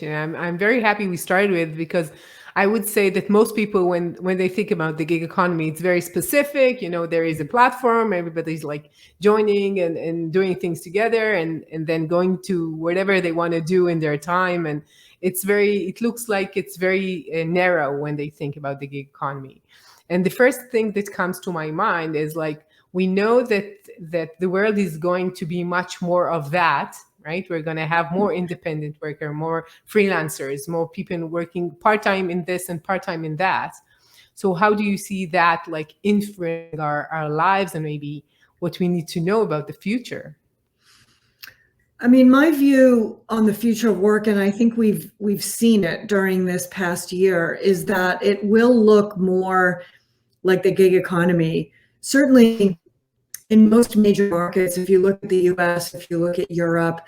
I'm very happy we started with, because I would say that most people, when they think about the gig economy, it's very specific. There is a platform, everybody's like joining and doing things together, and then going to whatever they want to do in their time. And it looks like it's very narrow when they think about the gig economy. And the first thing that comes to my mind is like, we know that the world is going to be much more of that, right? We're going to have more independent worker, more freelancers, more people working part-time in this and part-time in that. So how do you see that like influencing our lives, and maybe what we need to know about the future? I mean, my view on the future of work, and I think we've seen it during this past year, is that it will look more like the gig economy. Certainly in most major markets, if you look at the US, if you look at Europe,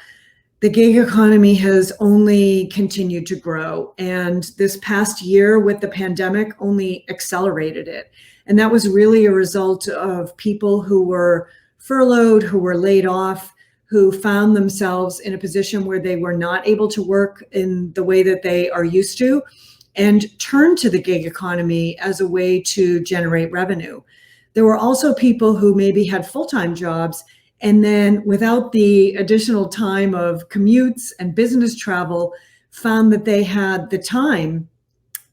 the gig economy has only continued to grow. And this past year with the pandemic only accelerated it. And that was really a result of people who were furloughed, who were laid off, who found themselves in a position where they were not able to work in the way that they are used to, and turned to the gig economy as a way to generate revenue. There were also people who maybe had full-time jobs, and then without the additional time of commutes and business travel, found that they had the time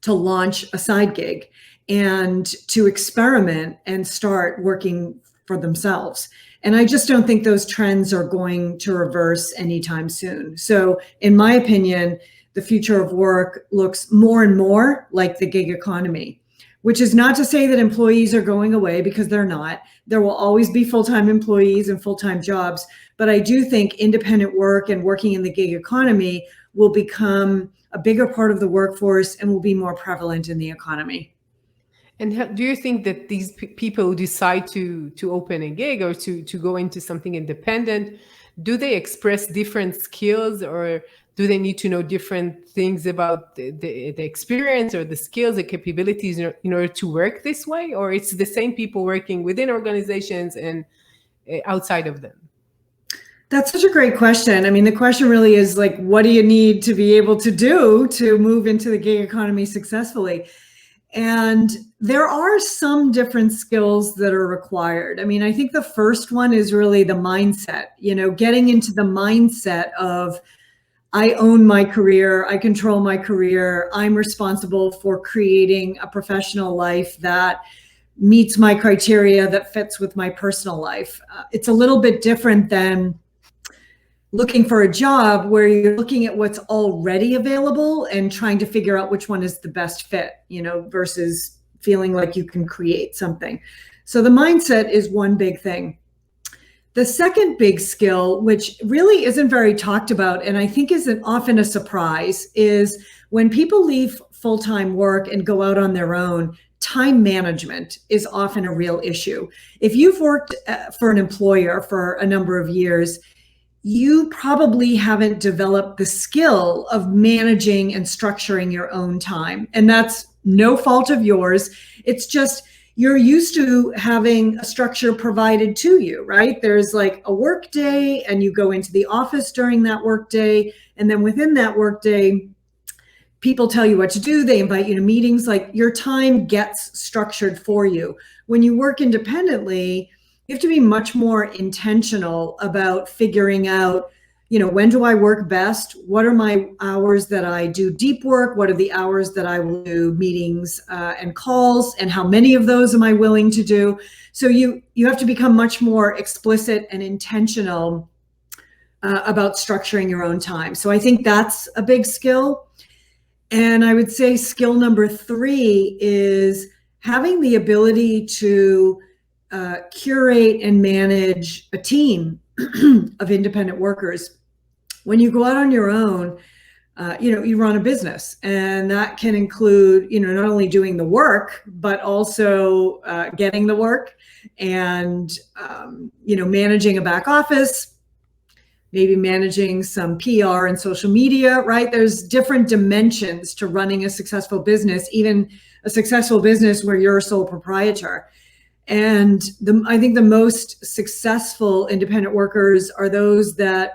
to launch a side gig and to experiment and start working for themselves. And I just don't think those trends are going to reverse anytime soon. So in my opinion, the future of work looks more and more like the gig economy, which is not to say that employees are going away, because they're not. There will always be full-time employees and full-time jobs. But I do think independent work and working in the gig economy will become a bigger part of the workforce and will be more prevalent in the economy. And do you think that these people who decide to open a gig, or to go into something independent, do they express different skills, or do they need to know different things about the experience or the skills, the capabilities in order to work this way? Or it's the same people working within organizations and outside of them? That's such a great question. I mean, the question really is like, what do you need to be able to do to move into the gig economy successfully? And there are some different skills that are required. I mean, I think the first one is really the mindset, getting into the mindset of, I own my career, I control my career, I'm responsible for creating a professional life that meets my criteria, that fits with my personal life. It's a little bit different than looking for a job where you're looking at what's already available and trying to figure out which one is the best fit, versus feeling like you can create something. So the mindset is one big thing. The second big skill, which really isn't very talked about, and I think isn't often a surprise, is when people leave full-time work and go out on their own, time management is often a real issue. If you've worked for an employer for a number of years, you probably haven't developed the skill of managing and structuring your own time. And that's no fault of yours. It's just you're used to having a structure provided to you, right? There's like a work day, and you go into the office during that work day. And then within that work day, people tell you what to do. They invite you to meetings. Like, your time gets structured for you. When you work independently, you have to be much more intentional about figuring out, when do I work best? What are my hours that I do deep work? What are the hours that I will do meetings and calls? And how many of those am I willing to do? So you have to become much more explicit and intentional about structuring your own time. So I think that's a big skill. And I would say skill number 3 is having the ability to curate and manage a team of independent workers. When you go out on your own, you run a business, and that can include, not only doing the work, but also getting the work, and, managing a back office, maybe managing some PR and social media, right? There's different dimensions to running a successful business, even a successful business where you're a sole proprietor. And I think the most successful independent workers are those that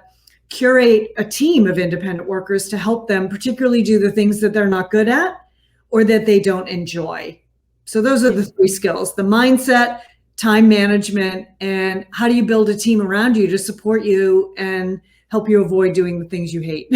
curate a team of independent workers to help them particularly do the things that they're not good at or that they don't enjoy. So those are the three skills: the mindset, time management, and how do you build a team around you to support you and help you avoid doing the things you hate.